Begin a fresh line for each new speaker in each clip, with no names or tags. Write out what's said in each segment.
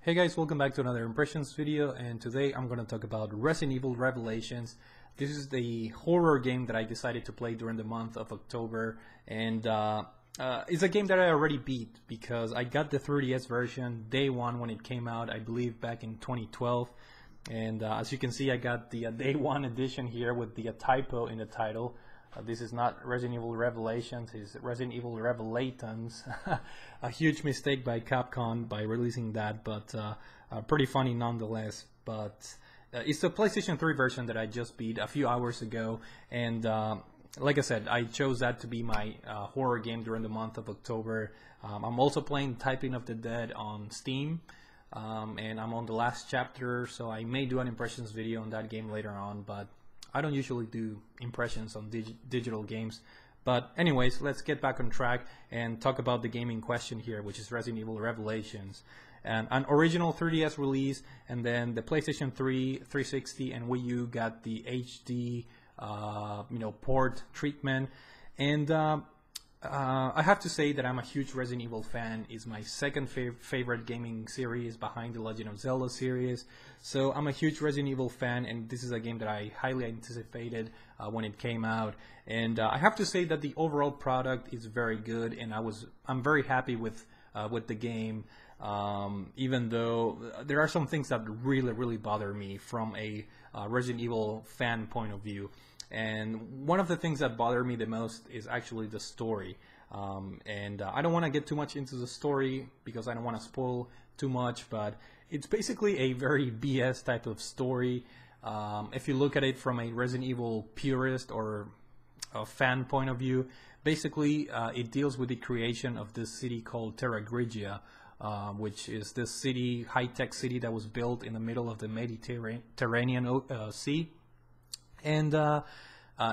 Hey guys, welcome back to another impressions video, and today I'm going to talk about Resident Evil Revelations. This is the horror game that I decided to play during the month of October, and it's a game that I already beat because I got the 3DS version day one when it came out, I believe back in 2012. And as you can see, I got the day one edition here with the typo in the title. This is not Resident Evil Revelations, it's Resident Evil Revelations. A huge mistake by Capcom by releasing that, but pretty funny nonetheless. But it's the PlayStation 3 version that I just beat a few hours ago, and like I said, I chose that to be my horror game during the month of October. I'm also playing Typing of the Dead on Steam, and I'm on the last chapter, so I may do an impressions video on that game later on, but I don't usually do impressions on digital games. But anyways, let's get back on track and talk about the game in question here, which is Resident Evil Revelations. And an original 3DS release, and then the PlayStation 3, 360, and Wii U got the HD port treatment. And I have to say that I'm a huge Resident Evil fan. It's my second favorite gaming series behind the Legend of Zelda series. So I'm a huge Resident Evil fan, and this is a game that I highly anticipated when it came out. And I have to say that the overall product is very good, and I'm very happy with the game. Even though there are some things that really bother me from a Resident Evil fan point of view. And one of the things that bother me the most is actually the story. I don't want to get too much into the story because I don't want to spoil too much, but it's basically a very BS type of story. If you look at it from a Resident Evil purist or a fan point of view, basically it deals with the creation of this city called Terra Grigia, which is this city, high-tech city that was built in the middle of the Mediterranean Sea. And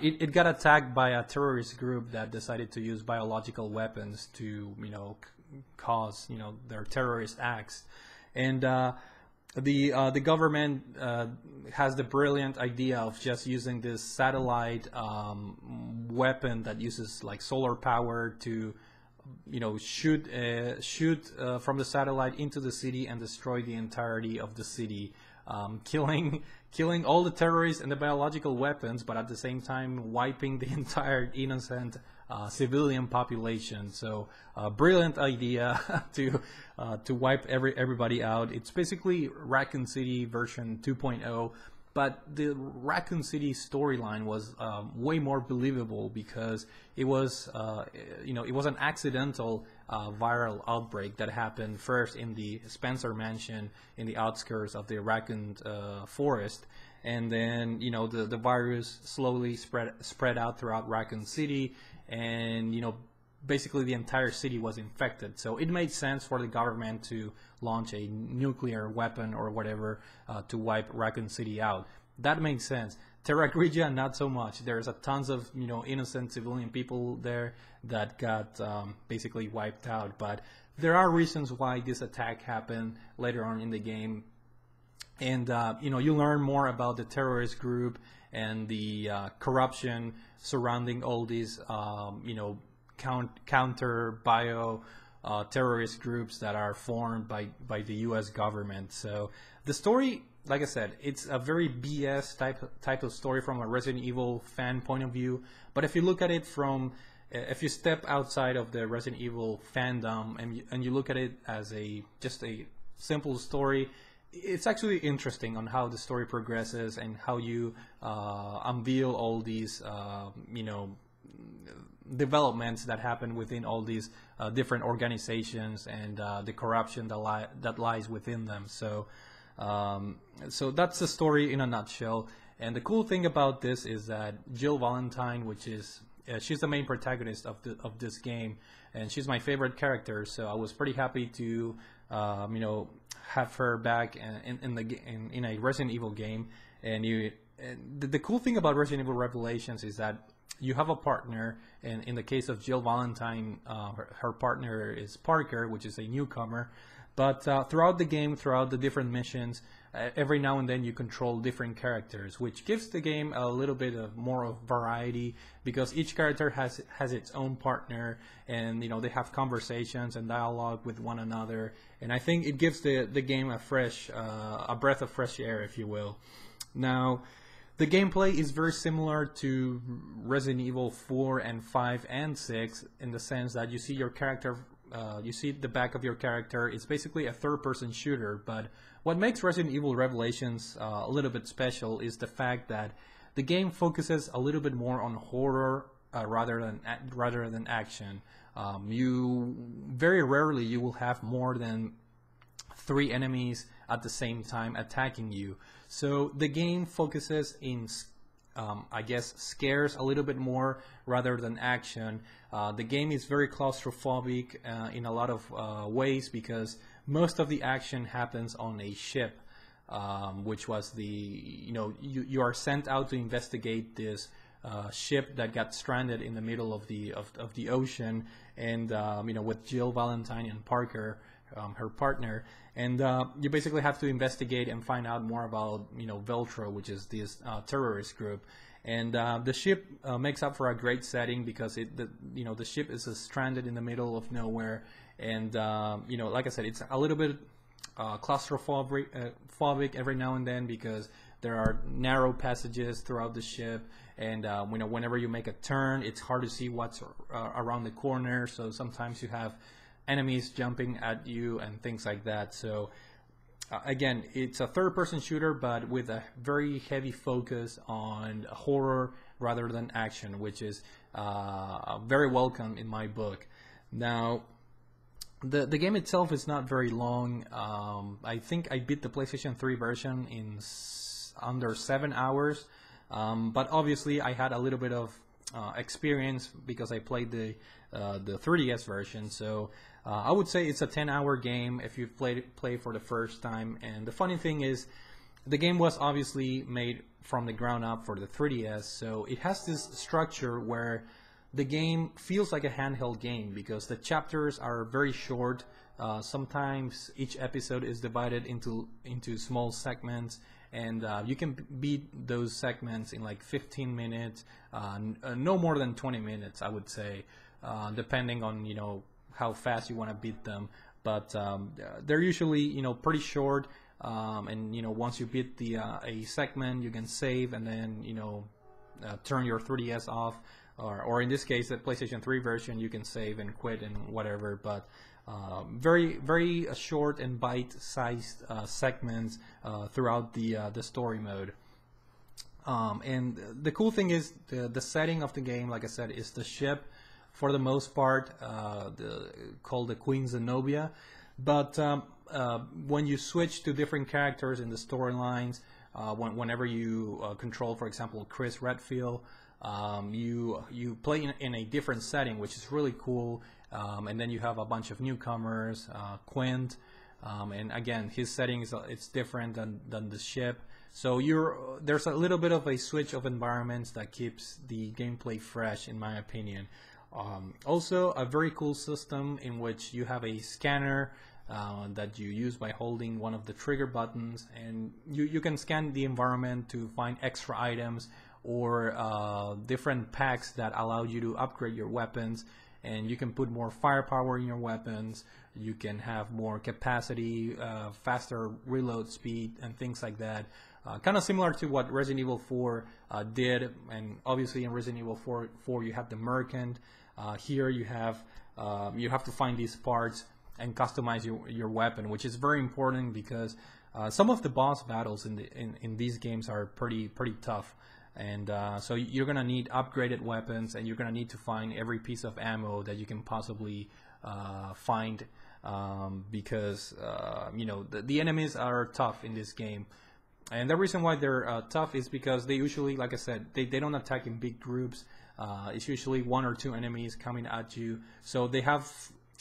it got attacked by a terrorist group that decided to use biological weapons to, cause, their terrorist acts. And the government has the brilliant idea of just using this satellite weapon that uses like solar power to, shoot from the satellite into the city and destroy the entirety of the city. Killing all the terrorists and the biological weapons, but at the same time wiping the entire innocent civilian population. So brilliant idea to wipe everybody out. It's basically Raccoon City version 2.0, but the Raccoon City storyline was way more believable because it was it was an accidental viral outbreak that happened first in the Spencer Mansion in the outskirts of the Raccoon Forest, and then the virus slowly spread out throughout Raccoon City, and basically the entire city was infected. So it made sense for the government to launch a nuclear weapon or whatever to wipe Raccoon City out. That made sense. Terra Grigia, not so much. There's a tons of innocent civilian people there that got basically wiped out. But there are reasons why this attack happened later on in the game, and you learn more about the terrorist group and the corruption surrounding all these counter bio terrorist groups that are formed by the U.S. government. So the story, like I said, it's a very BS type of story from a Resident Evil fan point of view. But if you look at it from, if you step outside of the Resident Evil fandom and you look at it as just a simple story, it's actually interesting on how the story progresses and how you unveil all these developments that happen within all these different organizations and the corruption that lies within them. So that's the story in a nutshell. And the cool thing about this is that Jill Valentine, which is she's the main protagonist of this game, and she's my favorite character. So I was pretty happy to have her back in a Resident Evil game. And the cool thing about Resident Evil Revelations is that you have a partner, and in the case of Jill Valentine, her partner is Parker, which is a newcomer. But throughout the game, throughout the different missions, every now and then you control different characters, which gives the game a little bit of more of variety, because each character has its own partner, and they have conversations and dialogue with one another, and I think it gives the game a breath of fresh air, if you will. Now, the gameplay is very similar to Resident Evil 4 and 5 and 6 in the sense that you see your character, you see the back of your character. It's basically a third-person shooter, but what makes Resident Evil Revelations a little bit special is the fact that the game focuses a little bit more on horror rather than action. You very rarely you will have more than 3 enemies at the same time attacking you. So the game focuses in, I guess, scares a little bit more rather than action. The game is very claustrophobic in a lot of ways, because most of the action happens on a ship, which was you are sent out to investigate this ship that got stranded in the middle of the ocean, and with Jill Valentine and Parker, her partner, and you basically have to investigate and find out more about Veltro, which is this terrorist group. And the ship makes up for a great setting, because the ship is stranded in the middle of nowhere, and like I said, it's a little bit claustrophobic every now and then, because there are narrow passages throughout the ship, and whenever you make a turn, it's hard to see what's around the corner. So sometimes you have enemies jumping at you and things like that. So again, it's a third-person shooter, but with a very heavy focus on horror rather than action, which is very welcome in my book. Now, the game itself is not very long. I think I beat the PlayStation 3 version in under 7 hours, but obviously I had a little bit of experience because I played the 3DS version. So I would say it's a 10-hour game if you play for the first time. And the funny thing is, the game was obviously made from the ground up for the 3DS, so it has this structure where the game feels like a handheld game, because the chapters are very short. Sometimes each episode is divided into small segments, and you can beat those segments in like 15 minutes, no more than 20 minutes, I would say, depending on how fast you want to beat them. But they're usually pretty short, and once you beat a segment, you can save and then turn your 3DS off, or in this case, the PlayStation 3 version, you can save and quit and whatever. But very, very short and bite-sized segments throughout the story mode. And the cool thing is the setting of the game, like I said, is the ship for the most part, called the Queen Zenobia. But when you switch to different characters in the storylines, whenever you control, for example, Chris Redfield, you play in a different setting, which is really cool. And then you have a bunch of newcomers, Quint, and again, his setting it's different than the ship. So there's a little bit of a switch of environments that keeps the gameplay fresh, in my opinion. Also, a very cool system in which you have a scanner that you use by holding one of the trigger buttons, and you can scan the environment to find extra items or different packs that allow you to upgrade your weapons, and you can put more firepower in your weapons. You can have more capacity, faster reload speed, and things like that. Kind of similar to what Resident Evil 4 did, and obviously in Resident Evil 4 you have the merchant. Here you have to find these parts and customize your weapon, which is very important because some of the boss battles in these games are pretty tough, and so you're gonna need upgraded weapons, and you're gonna need to find every piece of ammo that you can possibly find, because the enemies are tough in this game. And the reason why they're tough is because they usually, like I said, they don't attack in big groups. It's usually 1 or 2 enemies coming at you, so they have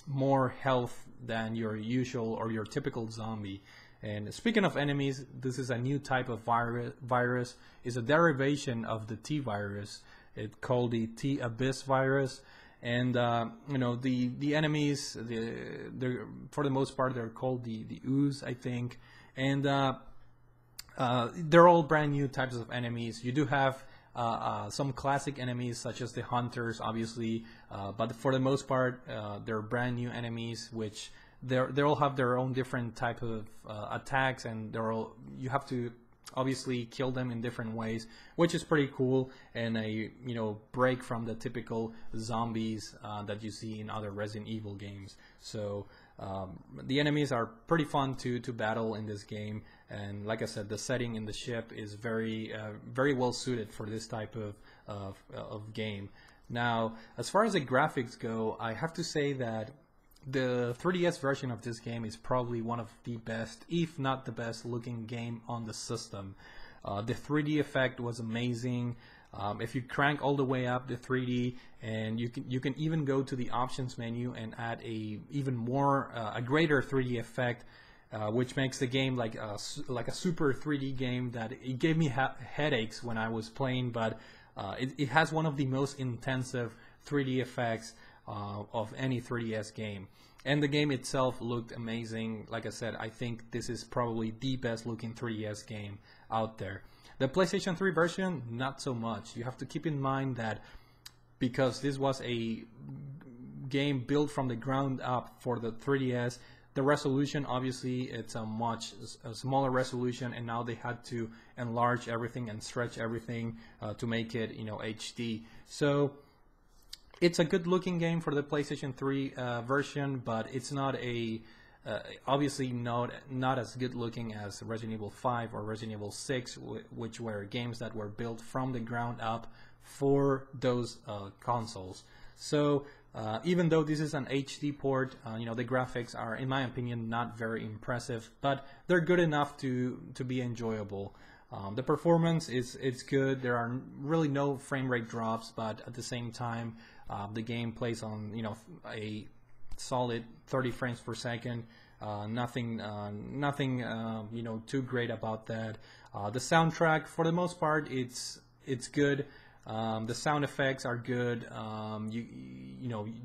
more health than your usual or your typical zombie. And speaking of enemies, this is a new type of virus. It's a derivation of the T virus. It's called the T Abyss virus. And the enemies, for the most part, they're called the ooze, I think. And they're all brand new types of enemies. You do have some classic enemies such as the hunters, obviously, but for the most part, they're brand new enemies, which they all have their own different type of attacks, and you have to obviously kill them in different ways, which is pretty cool, and a break from the typical zombies that you see in other Resident Evil games. So the enemies are pretty fun to battle in this game, and like I said, the setting in the ship is very well suited for this type of game. Now, as far as the graphics go, I have to say that the 3DS version of this game is probably one of the best, if not the best looking game on the system. The 3D effect was amazing. If you crank all the way up the 3D, and you can even go to the options menu and add a greater 3D effect, which makes the game like a super 3D game that it gave me headaches when I was playing, but it has one of the most intensive 3D effects of any 3DS game. And the game itself looked amazing. Like I said, I think this is probably the best looking 3DS game out there. The PlayStation 3 version, not so much. You have to keep in mind that because this was a game built from the ground up for the 3DS, the resolution, obviously, it's a much smaller resolution, and now they had to enlarge everything and stretch everything to make it, HD. So it's a good looking game for the PlayStation 3 version, but it's not obviously not as good looking as Resident Evil 5 or Resident Evil 6, which were games that were built from the ground up for those consoles. So even though this is an HD port, the graphics are, in my opinion, not very impressive, but they're good enough to be enjoyable. The performance it's good. There are really no frame rate drops, but at the same time, the game plays on a solid 30 frames per second. Nothing too great about that. The soundtrack, for the most part, it's good. The sound effects are good.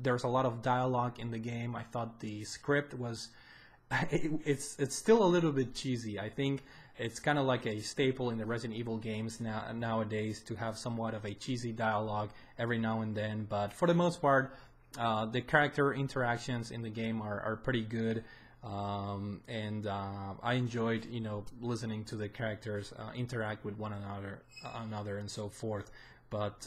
There's a lot of dialogue in the game. I thought the script was it's still a little bit cheesy. I think it's kind of like a staple in the Resident Evil games nowadays to have somewhat of a cheesy dialogue every now and then. But for the most part, the character interactions in the game are pretty good. And I enjoyed, listening to the characters interact with one another and so forth. But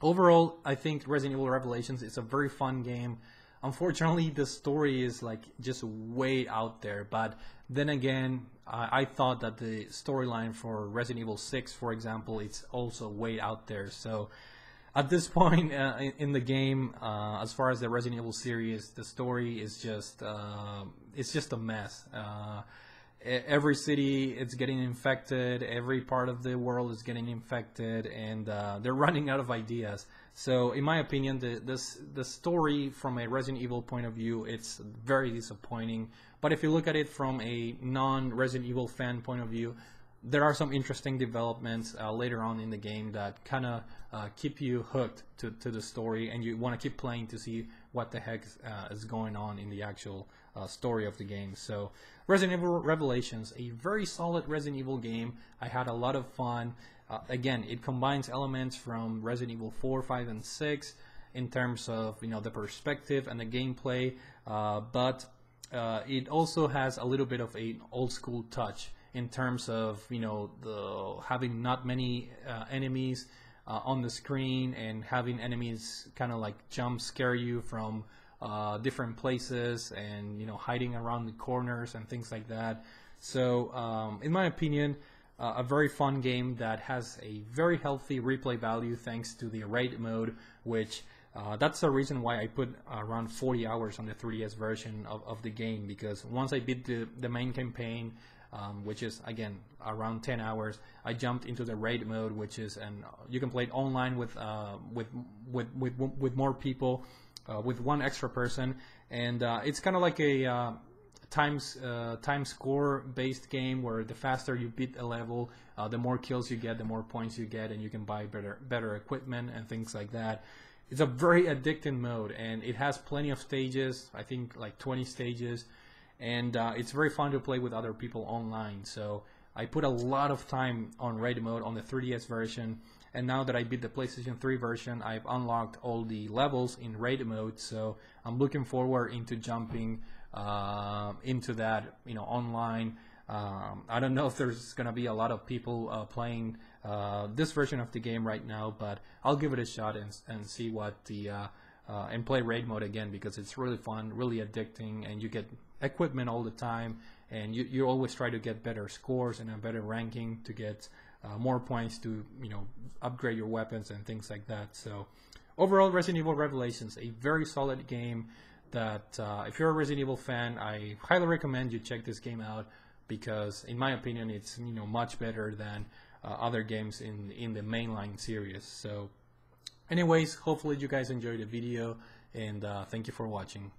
overall, I think Resident Evil Revelations is a very fun game. Unfortunately, the story is just way out there. But then again, I thought that the storyline for Resident Evil 6, for example, it's also way out there. So at this point in the game, as far as the Resident Evil series, the story is just it's just a mess. Every city is getting infected, every part of the world is getting infected, and they're running out of ideas. So in my opinion, the story from a Resident Evil point of view, it's very disappointing. But if you look at it from a non-Resident Evil fan point of view, there are some interesting developments later on in the game that kind of keep you hooked to the story, and you want to keep playing to see what the heck is going on in the actual story of the game. So Resident Evil Revelations, a very solid Resident Evil game. I had a lot of fun. Again, it combines elements from Resident Evil 4, 5, and 6 in terms of the perspective and the gameplay, but it also has a little bit of an old school touch in terms of having not many enemies on the screen, and having enemies kind of like jump scare you from different places, and hiding around the corners and things like that. So in my opinion, a very fun game that has a very healthy replay value thanks to the raid mode, which that's the reason why I put around 40 hours on the 3DS version of the game, because once I beat the main campaign, which is again around 10 hours, I jumped into the raid mode, which is, and you can play it online with more people, with one extra person, and it's kind of like a time score based game where the faster you beat a level, the more kills you get, the more points you get, and you can buy better equipment and things like that. It's a very addicting mode, and it has plenty of stages. I think like 20 stages. And it's very fun to play with other people online. So I put a lot of time on raid mode on the 3DS version, and now that I beat the PlayStation 3 version, I've unlocked all the levels in raid mode, so I'm looking forward into jumping into that, online. I don't know if there's gonna be a lot of people playing this version of the game right now, but I'll give it a shot and see what the and play raid mode again, because it's really fun, really addicting, and you get equipment all the time, and you always try to get better scores and a better ranking to get more points to upgrade your weapons and things like that. So overall, Resident Evil Revelations, a very solid game that if you're a Resident Evil fan, I highly recommend you check this game out, because in my opinion it's much better than other games in the mainline series. So anyways, hopefully you guys enjoyed the video, and thank you for watching.